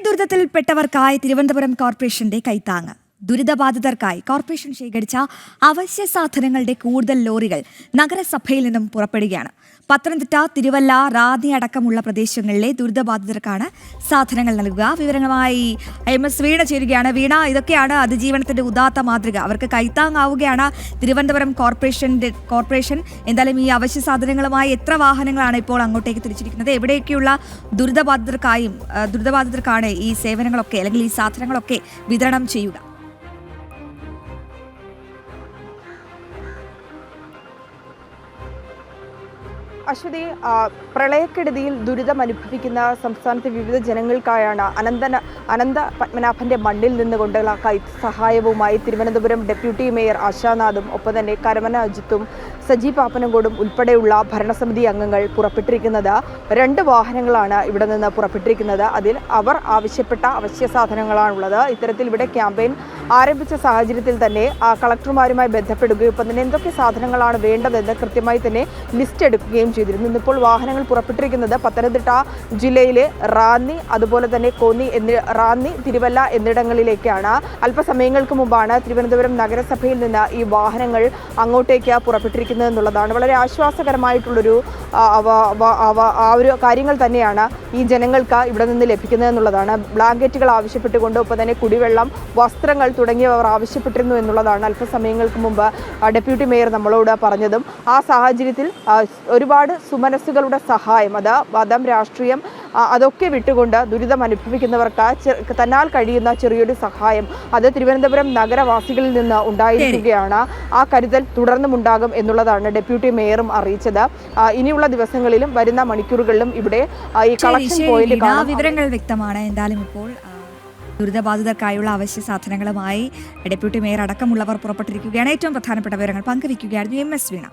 ദുരിതത്തിൽപ്പെട്ടവർക്കായി തിരുവനന്തപുരം കോർപ്പറേഷന്റെ കൈത്താങ്ങ്. ദുരിതബാധിതർക്കായി കോർപ്പറേഷൻ ശേഖരിച്ച അവശ്യ സാധനങ്ങളുടെ കൂടുതൽ ലോറികൾ നഗരസഭയിൽ നിന്നും പുറപ്പെടുകയാണ്. പത്തനംതിട്ട, തിരുവല്ല, റാന്നി അടക്കമുള്ള പ്രദേശങ്ങളിലെ ദുരിതബാധിതർക്കാണ് സാധനങ്ങൾ നൽകുക. വിവരങ്ങളുമായി MS വീണ ചേരുകയാണ്. വീണ, ഇതൊക്കെയാണ് അതിജീവനത്തിന്റെ ഉദാത്ത മാതൃക. അവർക്ക് കൈത്താങ്ങാവുകയാണ് തിരുവനന്തപുരം കോർപ്പറേഷൻ. എന്തായാലും ഈ അവശ്യ സാധനങ്ങളുമായി എത്ര വാഹനങ്ങളാണ് ഇപ്പോൾ അങ്ങോട്ടേക്ക് തിരിച്ചിരിക്കുന്നത്? എവിടെയൊക്കെയുള്ള ദുരിതബാധിതർക്കാണ് ഈ സേവനങ്ങളൊക്കെ അല്ലെങ്കിൽ ഈ സാധനങ്ങളൊക്കെ വിതരണം ചെയ്യുക? അശ്വതി, പ്രളയക്കെടുതിയിൽ ദുരിതമനുഭവിക്കുന്ന സംസ്ഥാനത്തെ വിവിധ ജനങ്ങൾക്കായാണ് അനന്ത പത്മനാഭന്റെ മണ്ണിൽ നിന്നുകൊണ്ടുള്ള സഹായവുമായി തിരുവനന്തപുരം ഡെപ്യൂട്ടി മേയർ ആശാനാഥും ഒപ്പം തന്നെ കരമന അജിത്തും സജി പാപ്പനംകോടും ഉൾപ്പെടെയുള്ള ഭരണസമിതി അംഗങ്ങൾ പുറപ്പെട്ടിരിക്കുന്നത്. 2 വാഹനങ്ങളാണ് ഇവിടെ നിന്ന് പുറപ്പെട്ടിരിക്കുന്നത്. അതിൽ അവർ ആവശ്യപ്പെട്ട അവശ്യ സാധനങ്ങളാണുള്ളത്. ഇത്തരത്തിൽ ഇവിടെ ക്യാമ്പയിൻ ആരംഭിച്ച സാഹചര്യത്തിൽ തന്നെ കളക്ടർമാരുമായി ബന്ധപ്പെടുകയും ഒപ്പം തന്നെ എന്തൊക്കെ സാധനങ്ങളാണ് വേണ്ടതെന്ന് കൃത്യമായി തന്നെ ലിസ്റ്റ് എടുക്കുകയും ചെയ്തിരുന്നു. ഇന്നിപ്പോൾ വാഹനങ്ങൾ പുറപ്പെട്ടിരിക്കുന്നത് പത്തനംതിട്ട ജില്ലയിലെ റാന്നി, അതുപോലെ തന്നെ റാന്നി, തിരുവല്ല എന്നിടങ്ങളിലേക്കാണ്. അല്പസമയങ്ങൾക്ക് മുമ്പാണ് തിരുവനന്തപുരം നഗരസഭയിൽ നിന്ന് ഈ വാഹനങ്ങൾ അങ്ങോട്ടേക്ക് പുറപ്പെട്ടിരിക്കുന്നത് എന്നുള്ളതാണ്. വളരെ ആശ്വാസകരമായിട്ടുള്ളൊരു ഒരു കാര്യങ്ങൾ തന്നെയാണ് ഈ ജനങ്ങൾക്ക് ഇവിടെ നിന്ന് ലഭിക്കുന്നത് എന്നുള്ളതാണ്. ബ്ലാങ്കറ്റുകൾ ആവശ്യപ്പെട്ടുകൊണ്ട് ഒപ്പം തന്നെ കുടിവെള്ളം, വസ്ത്രങ്ങൾ തുടങ്ങിയവർ ആവശ്യപ്പെട്ടിരുന്നു എന്നുള്ളതാണ് അല്പസമയങ്ങൾക്ക് മുമ്പ് ഡെപ്യൂട്ടി മേയർ നമ്മളോട് പറഞ്ഞതും. ആ സാഹചര്യത്തിൽ ഒരുപാട് സുമനസ്സുകളുടെ സഹായം, അത് മതം, രാഷ്ട്രീയം അതൊക്കെ വിട്ടുകൊണ്ട് ദുരിതം അനുഭവിക്കുന്നവർക്ക് തന്നാൽ കഴിയുന്ന ചെറിയൊരു സഹായം അത് തിരുവനന്തപുരം നഗരവാസികളിൽ നിന്ന് ഉണ്ടായിരിക്കുകയാണ്. ആ കരുതൽ തുടർന്നും ഉണ്ടാകും എന്നുള്ളതാണ് ഡെപ്യൂട്ടി മേയറും അറിയിച്ചത്. ഇനിയുള്ള ദിവസങ്ങളിലും വരുന്ന മണിക്കൂറുകളിലും ഇവിടെ ഈ കളക്ഷൻ പോയിന്റ് വിവരങ്ങൾ വ്യക്തമാണ്. എന്തായാലും ഇപ്പോൾ ദുരിതബാധിതർക്കായുള്ള അവശ്യ സാധനങ്ങളുമായി ഡെപ്യൂട്ടി മേയർ അടക്കമുള്ളവർ പുറപ്പെട്ടിരിക്കുകയാണ്. ഏറ്റവും പ്രധാനപ്പെട്ട വിവരങ്ങൾ പങ്കുവയ്ക്കുകയായിരുന്നു MS വീണ.